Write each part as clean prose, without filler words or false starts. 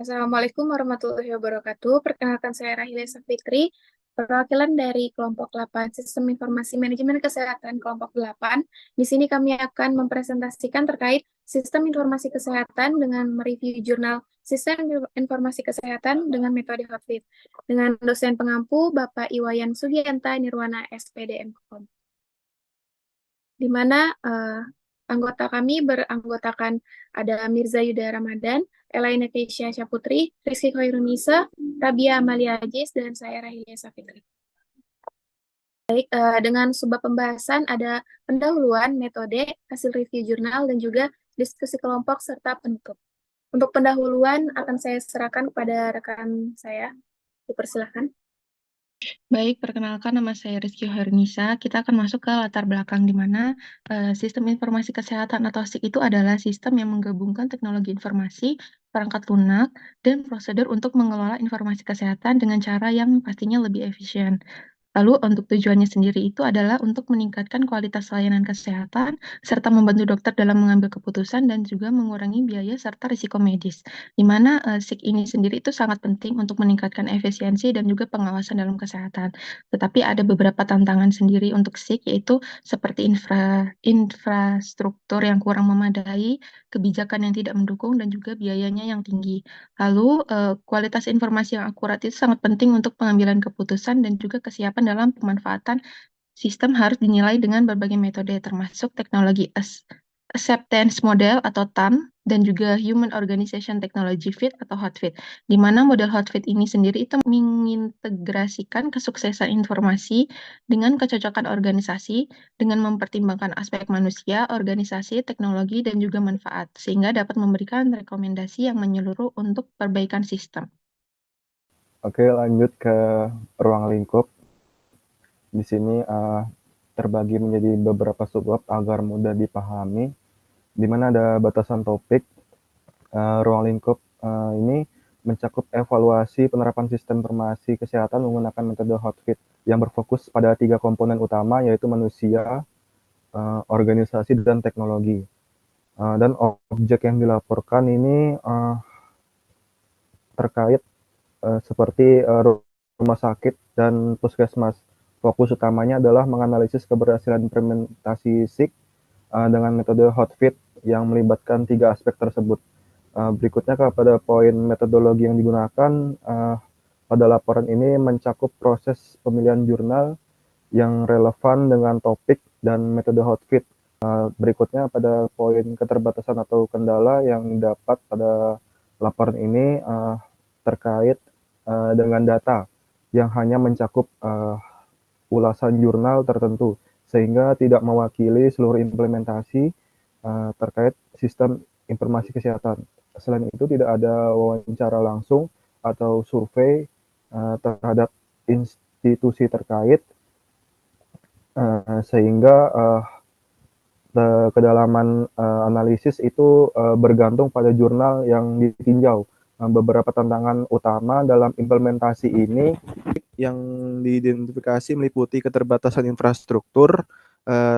Assalamualaikum warahmatullahi wabarakatuh. Perkenalkan saya Rahila Safitri, perwakilan dari kelompok 8 Sistem Informasi Manajemen Kesehatan kelompok 8. Di sini kami akan mempresentasikan terkait sistem informasi kesehatan dengan mereview jurnal Sistem Informasi Kesehatan dengan metode Hotfit dengan dosen pengampu Bapak Iwayan Sugianta Nirwana SPD MKOM, di mana anggota kami beranggotakan ada Mirza Yuda Ramadan, Elaina Keisha Syaputri, Rizky Khairunisa, Rabia Amalia Ajis, dan saya Rahilia Safitri. Baik, dengan sebuah pembahasan ada pendahuluan, metode, hasil review jurnal, dan juga diskusi kelompok serta penutup. Untuk pendahuluan akan saya serahkan kepada rekan saya. Dipersilahkan. Baik, perkenalkan nama saya Rizky Hernisa. Kita akan masuk ke latar belakang di mana sistem informasi kesehatan atau SIK itu adalah sistem yang menggabungkan teknologi informasi, perangkat lunak, dan prosedur untuk mengelola informasi kesehatan dengan cara yang pastinya lebih efisien. Lalu untuk tujuannya sendiri itu adalah untuk meningkatkan kualitas layanan kesehatan, serta membantu dokter dalam mengambil keputusan dan juga mengurangi biaya serta risiko medis. Di mana SIK ini sendiri itu sangat penting untuk meningkatkan efisiensi dan juga pengawasan dalam kesehatan. Tetapi ada beberapa tantangan sendiri untuk SIK, yaitu seperti infrastruktur yang kurang memadai, kebijakan yang tidak mendukung, dan juga biayanya yang tinggi. Lalu, kualitas informasi yang akurat itu sangat penting untuk pengambilan keputusan dan juga kesiapan dalam pemanfaatan sistem harus dinilai dengan berbagai metode, termasuk teknologi Acceptance Model atau TAM, dan juga Human Organization Technology Fit atau HOTFIT, di mana model HOTFIT ini sendiri itu mengintegrasikan kesuksesan informasi dengan kecocokan organisasi, dengan mempertimbangkan aspek manusia, organisasi, teknologi, dan juga manfaat, sehingga dapat memberikan rekomendasi yang menyeluruh untuk perbaikan sistem. Oke, lanjut ke ruang lingkup. Di sini terbagi menjadi beberapa subbab agar mudah dipahami, di mana ada batasan topik. Ruang lingkup ini mencakup evaluasi penerapan sistem informasi kesehatan menggunakan metode HOTFIT yang berfokus pada 3 komponen utama, yaitu manusia, organisasi, dan teknologi. Dan objek yang dilaporkan ini terkait seperti rumah sakit dan puskesmas. Fokus utamanya adalah menganalisis keberhasilan implementasi SIK dengan metode HOTFIT yang melibatkan 3 aspek tersebut. Berikutnya kepada poin metodologi yang digunakan pada laporan ini mencakup proses pemilihan jurnal yang relevan dengan topik dan metode HOTFIT. Berikutnya pada poin keterbatasan atau kendala yang dapat pada laporan ini terkait dengan data yang hanya mencakup ulasan jurnal tertentu, sehingga tidak mewakili seluruh implementasi terkait sistem informasi kesehatan. Selain itu, tidak ada wawancara langsung atau survei terhadap institusi terkait, sehingga kedalaman analisis itu bergantung pada jurnal yang ditinjau. Beberapa tantangan utama dalam implementasi ini yang diidentifikasi meliputi keterbatasan infrastruktur,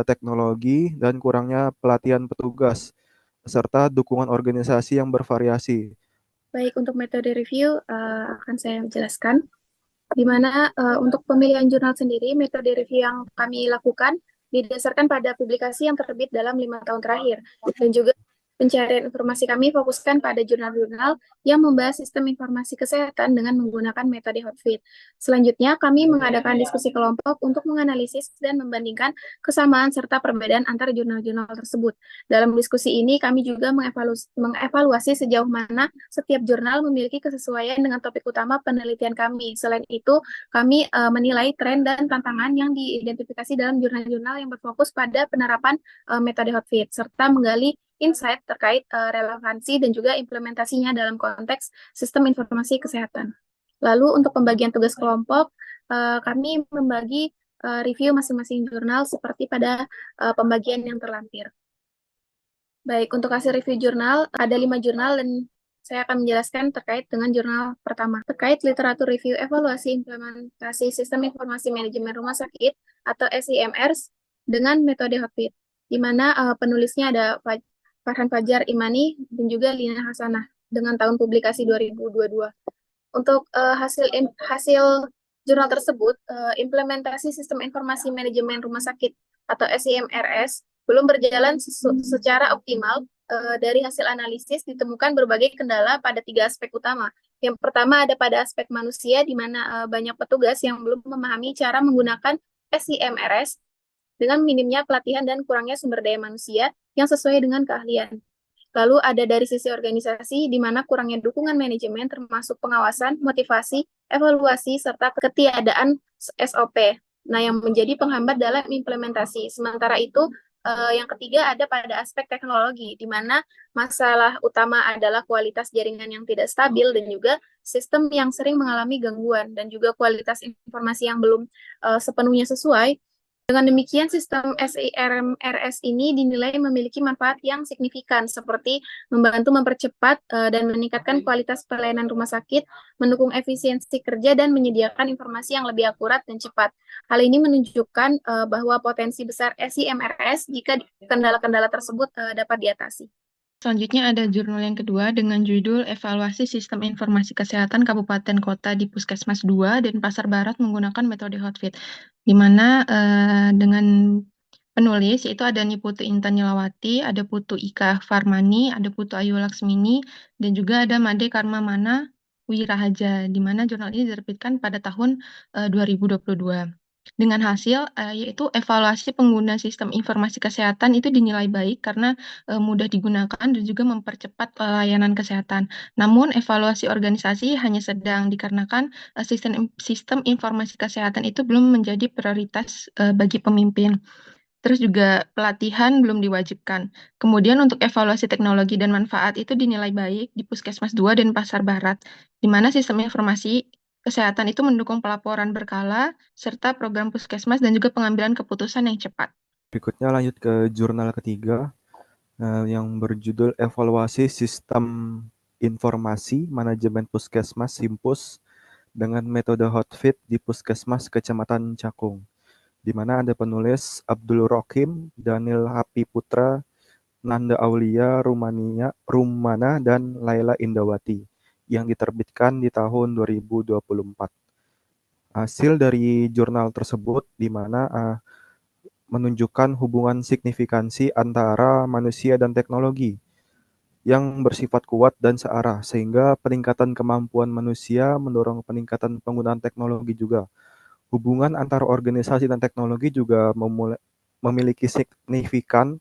teknologi, dan kurangnya pelatihan petugas, serta dukungan organisasi yang bervariasi. Baik, untuk metode review akan saya jelaskan. Di mana untuk pemilihan jurnal sendiri, metode review yang kami lakukan didasarkan pada publikasi yang terbit dalam 5 tahun terakhir. Dan juga pencarian informasi kami fokuskan pada jurnal-jurnal yang membahas sistem informasi kesehatan dengan menggunakan metode HOTFIT. Selanjutnya, kami mengadakan diskusi kelompok untuk menganalisis dan membandingkan kesamaan serta perbedaan antara jurnal-jurnal tersebut. Dalam diskusi ini, kami juga mengevaluasi sejauh mana setiap jurnal memiliki kesesuaian dengan topik utama penelitian kami. Selain itu, kami menilai tren dan tantangan yang diidentifikasi dalam jurnal-jurnal yang berfokus pada penerapan metode HOTFIT, serta menggali insight terkait relevansi dan juga implementasinya dalam konteks sistem informasi kesehatan. Lalu untuk pembagian tugas kelompok, kami membagi review masing-masing jurnal seperti pada pembagian yang terlampir. Baik, untuk hasil review jurnal, ada 5 jurnal dan saya akan menjelaskan terkait dengan jurnal pertama. Terkait literatur review evaluasi implementasi sistem informasi manajemen rumah sakit atau SIMRs dengan metode HOTFIT, di mana penulisnya ada Farhan Fajar Imani dan juga Lina Hasanah. dengan tahun publikasi 2022. Untuk hasil jurnal tersebut, implementasi sistem informasi manajemen rumah sakit atau SIMRS belum berjalan secara optimal. Dari hasil analisis ditemukan berbagai kendala pada 3 aspek utama. Yang pertama ada pada aspek manusia, di mana banyak petugas yang belum memahami cara menggunakan SIMRS dengan minimnya pelatihan dan kurangnya sumber daya manusia yang sesuai dengan keahlian. Lalu ada dari sisi organisasi, di mana kurangnya dukungan manajemen termasuk pengawasan, motivasi, evaluasi, serta ketiadaan SOP. Nah, yang menjadi penghambat dalam implementasi. Sementara itu, yang ketiga ada pada aspek teknologi, di mana masalah utama adalah kualitas jaringan yang tidak stabil dan juga sistem yang sering mengalami gangguan dan juga kualitas informasi yang belum sepenuhnya sesuai. Dengan demikian, sistem SIMRS ini dinilai memiliki manfaat yang signifikan, seperti membantu mempercepat dan meningkatkan kualitas pelayanan rumah sakit, mendukung efisiensi kerja, dan menyediakan informasi yang lebih akurat dan cepat. Hal ini menunjukkan bahwa potensi besar SIMRS jika kendala-kendala tersebut dapat diatasi. Selanjutnya ada jurnal yang kedua dengan judul Evaluasi Sistem Informasi Kesehatan Kabupaten Kota di Puskesmas 2 dan Pasar Barat menggunakan metode Hotfit, di mana dengan penulis yaitu ada Niputu Intan Nyilawati, ada Putu Ika Farmani, ada Putu Ayu Laksmini, dan juga ada Made Karmamana Wirahaja, di mana jurnal ini diterbitkan pada tahun 2022. Dengan hasil yaitu evaluasi pengguna sistem informasi kesehatan itu dinilai baik karena mudah digunakan dan juga mempercepat layanan kesehatan. Namun evaluasi organisasi hanya sedang dikarenakan sistem informasi kesehatan itu belum menjadi prioritas bagi pemimpin. Terus juga pelatihan belum diwajibkan. Kemudian untuk evaluasi teknologi dan manfaat itu dinilai baik di Puskesmas 2 dan Pasar Barat, di mana sistem informasi kesehatan itu mendukung pelaporan berkala, serta program puskesmas dan juga pengambilan keputusan yang cepat. Berikutnya lanjut ke jurnal ketiga yang berjudul Evaluasi Sistem Informasi Manajemen Puskesmas Simpus dengan metode Hotfit di Puskesmas Kecamatan Cakung, di mana ada penulis Abdul Rokim, Daniel Happy Putra, Nanda Aulia Rumana, dan Laila Indawati, yang diterbitkan di tahun 2024. Hasil dari jurnal tersebut di mana menunjukkan hubungan signifikansi antara manusia dan teknologi yang bersifat kuat dan searah, sehingga peningkatan kemampuan manusia mendorong peningkatan penggunaan teknologi juga. Hubungan antara organisasi dan teknologi juga memiliki signifikan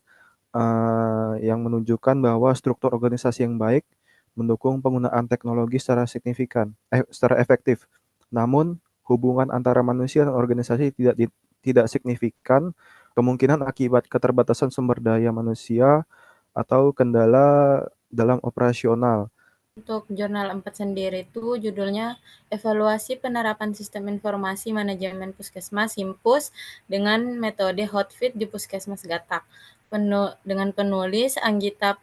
yang menunjukkan bahwa struktur organisasi yang baik mendukung penggunaan teknologi secara secara efektif. Namun, hubungan antara manusia dan organisasi tidak signifikan, kemungkinan akibat keterbatasan sumber daya manusia atau kendala dalam operasional. Untuk jurnal 4 sendiri itu judulnya Evaluasi Penerapan Sistem Informasi Manajemen Puskesmas Simpus dengan metode Hotfit di Puskesmas Gatak. Dengan penulis Anggita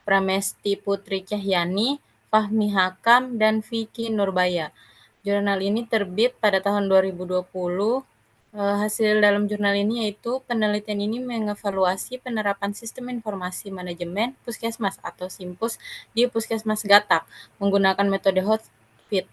Pramesti Putri Cahyani, Fahmi Hakam, dan Vicky Nurbaya. Jurnal ini terbit pada tahun 2020. Hasil dalam jurnal ini yaitu penelitian ini mengevaluasi penerapan sistem informasi manajemen puskesmas atau Simpus di Puskesmas Gatak menggunakan metode Hotfit.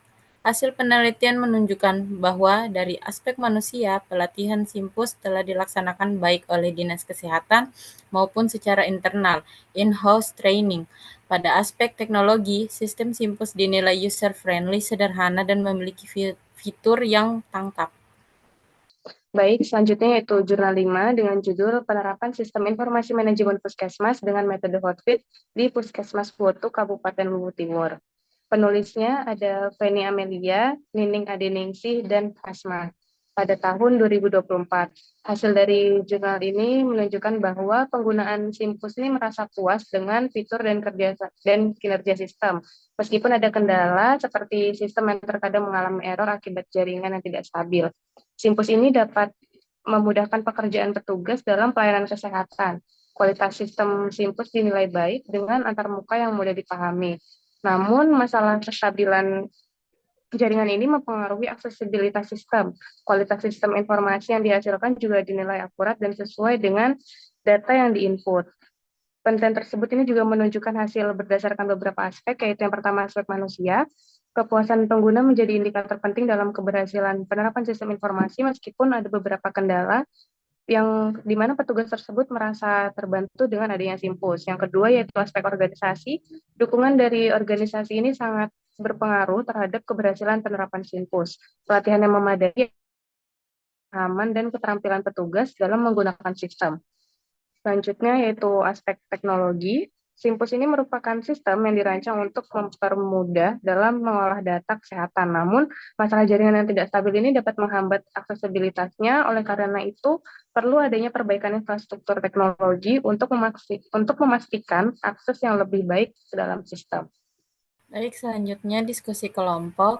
Hasil penelitian menunjukkan bahwa dari aspek manusia, pelatihan Simpus telah dilaksanakan baik oleh Dinas Kesehatan maupun secara internal, in-house training. Pada aspek teknologi, sistem Simpus dinilai user-friendly, sederhana, dan memiliki fitur yang tangkap. Baik, selanjutnya yaitu jurnal 5 dengan judul Penerapan Sistem Informasi Manajemen Puskesmas dengan metode Hotfit di Puskesmas Kuoto, Kabupaten Luwu Timur. Penulisnya ada Feni Amelia, Nining Adeningsih, dan Asma pada tahun 2024. Hasil dari jurnal ini menunjukkan bahwa penggunaan Simpus ini merasa puas dengan fitur dan kinerja sistem. Meskipun ada kendala seperti sistem yang terkadang mengalami error akibat jaringan yang tidak stabil. Simpus ini dapat memudahkan pekerjaan petugas dalam pelayanan kesehatan. Kualitas sistem Simpus dinilai baik dengan antarmuka yang mudah dipahami. Namun, masalah kestabilan jaringan ini mempengaruhi aksesibilitas sistem. Kualitas sistem informasi yang dihasilkan juga dinilai akurat dan sesuai dengan data yang diinput. Penelitian tersebut ini juga menunjukkan hasil berdasarkan beberapa aspek, yaitu yang pertama aspek manusia. Kepuasan pengguna menjadi indikator penting dalam keberhasilan penerapan sistem informasi meskipun ada beberapa kendala yang di mana petugas tersebut merasa terbantu dengan adanya Simpus. Yang kedua yaitu aspek organisasi. Dukungan dari organisasi ini sangat berpengaruh terhadap keberhasilan penerapan Simpus. Pelatihan yang memadai, pemahaman dan keterampilan petugas dalam menggunakan sistem. Selanjutnya yaitu aspek teknologi. Simpus ini merupakan sistem yang dirancang untuk mempermudah dalam mengolah data kesehatan. Namun, masalah jaringan yang tidak stabil ini dapat menghambat aksesibilitasnya. Oleh karena itu, perlu adanya perbaikan infrastruktur teknologi untuk memastikan akses yang lebih baik ke dalam sistem. Baik, selanjutnya diskusi kelompok.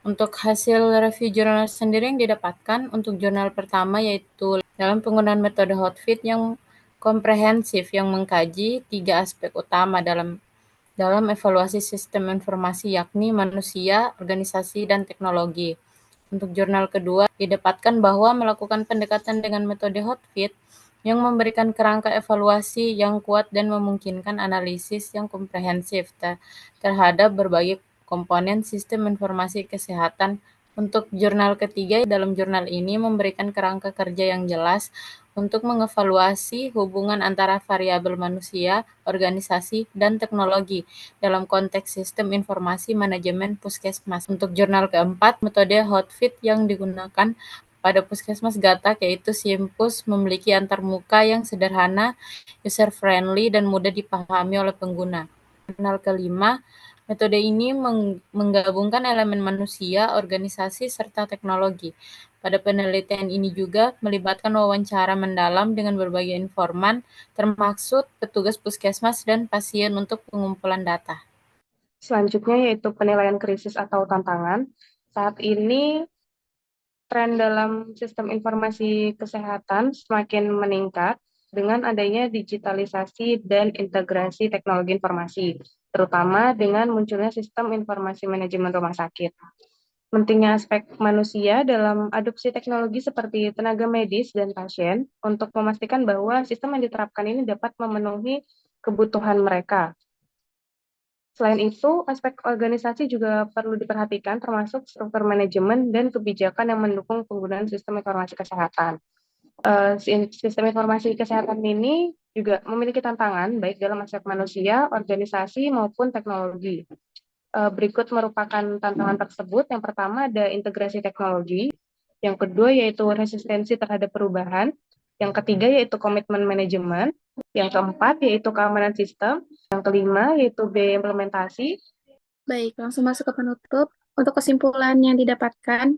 Untuk hasil review jurnal sendiri yang didapatkan untuk jurnal pertama yaitu dalam penggunaan metode Hotfit yang komprehensif yang mengkaji 3 aspek utama dalam evaluasi sistem informasi yakni manusia, organisasi, dan teknologi. Untuk jurnal kedua didapatkan bahwa melakukan pendekatan dengan metode Hotfit yang memberikan kerangka evaluasi yang kuat dan memungkinkan analisis yang komprehensif terhadap berbagai komponen sistem informasi kesehatan. Untuk jurnal ketiga, dalam jurnal ini memberikan kerangka kerja yang jelas untuk mengevaluasi hubungan antara variabel manusia, organisasi, dan teknologi dalam konteks sistem informasi manajemen puskesmas. Untuk jurnal keempat, metode Hotfit yang digunakan pada puskesmas Gatak yaitu Simpus memiliki antarmuka yang sederhana, user-friendly, dan mudah dipahami oleh pengguna. Jurnal kelima, metode ini menggabungkan elemen manusia, organisasi, serta teknologi. Pada penelitian ini juga melibatkan wawancara mendalam dengan berbagai informan, termasuk petugas puskesmas dan pasien untuk pengumpulan data. Selanjutnya yaitu penilaian krisis atau tantangan. Saat ini tren dalam sistem informasi kesehatan semakin meningkat dengan adanya digitalisasi dan integrasi teknologi informasi, terutama dengan munculnya sistem informasi manajemen rumah sakit. Pentingnya aspek manusia dalam adopsi teknologi seperti tenaga medis dan pasien untuk memastikan bahwa sistem yang diterapkan ini dapat memenuhi kebutuhan mereka. Selain itu, aspek organisasi juga perlu diperhatikan termasuk struktur manajemen dan kebijakan yang mendukung penggunaan sistem informasi kesehatan. Sistem informasi kesehatan ini juga memiliki tantangan baik dalam aspek manusia, organisasi, maupun teknologi. Berikut merupakan tantangan tersebut. Yang pertama ada integrasi teknologi, yang kedua yaitu resistensi terhadap perubahan, yang ketiga yaitu komitmen manajemen, yang keempat yaitu keamanan sistem, yang kelima yaitu biaya implementasi. Baik, langsung masuk ke penutup. Untuk kesimpulan yang didapatkan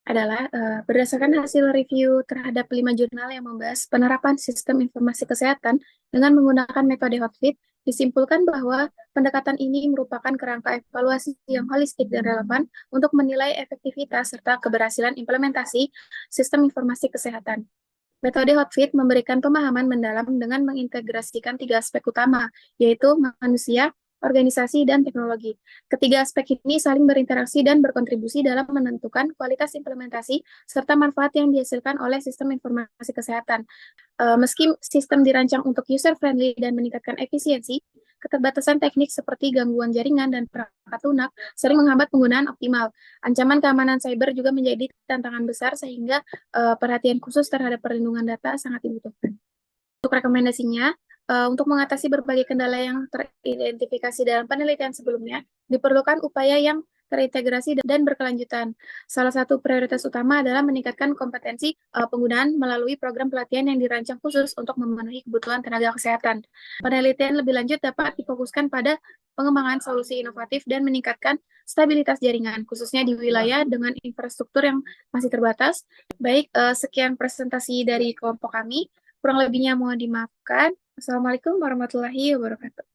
adalah berdasarkan hasil review terhadap 5 jurnal yang membahas penerapan sistem informasi kesehatan dengan menggunakan metode Hotfit, disimpulkan bahwa pendekatan ini merupakan kerangka evaluasi yang holistik dan relevan untuk menilai efektivitas serta keberhasilan implementasi sistem informasi kesehatan. Metode Hotfit memberikan pemahaman mendalam dengan mengintegrasikan 3 aspek utama, yaitu manusia, organisasi, dan teknologi. Ketiga aspek ini saling berinteraksi dan berkontribusi dalam menentukan kualitas implementasi serta manfaat yang dihasilkan oleh sistem informasi kesehatan. Meski sistem dirancang untuk user-friendly dan meningkatkan efisiensi, keterbatasan teknik seperti gangguan jaringan dan perangkat lunak sering menghambat penggunaan optimal. Ancaman keamanan cyber juga menjadi tantangan besar sehingga perhatian khusus terhadap perlindungan data sangat dibutuhkan. Untuk rekomendasinya, untuk mengatasi berbagai kendala yang teridentifikasi dalam penelitian sebelumnya, diperlukan upaya yang terintegrasi dan berkelanjutan. Salah satu prioritas utama adalah meningkatkan kompetensi penggunaan melalui program pelatihan yang dirancang khusus untuk memenuhi kebutuhan tenaga kesehatan. Penelitian lebih lanjut dapat difokuskan pada pengembangan solusi inovatif dan meningkatkan stabilitas jaringan, khususnya di wilayah dengan infrastruktur yang masih terbatas. Baik, sekian presentasi dari kelompok kami. Kurang lebihnya mohon dimaafkan. Assalamualaikum warahmatullahi wabarakatuh.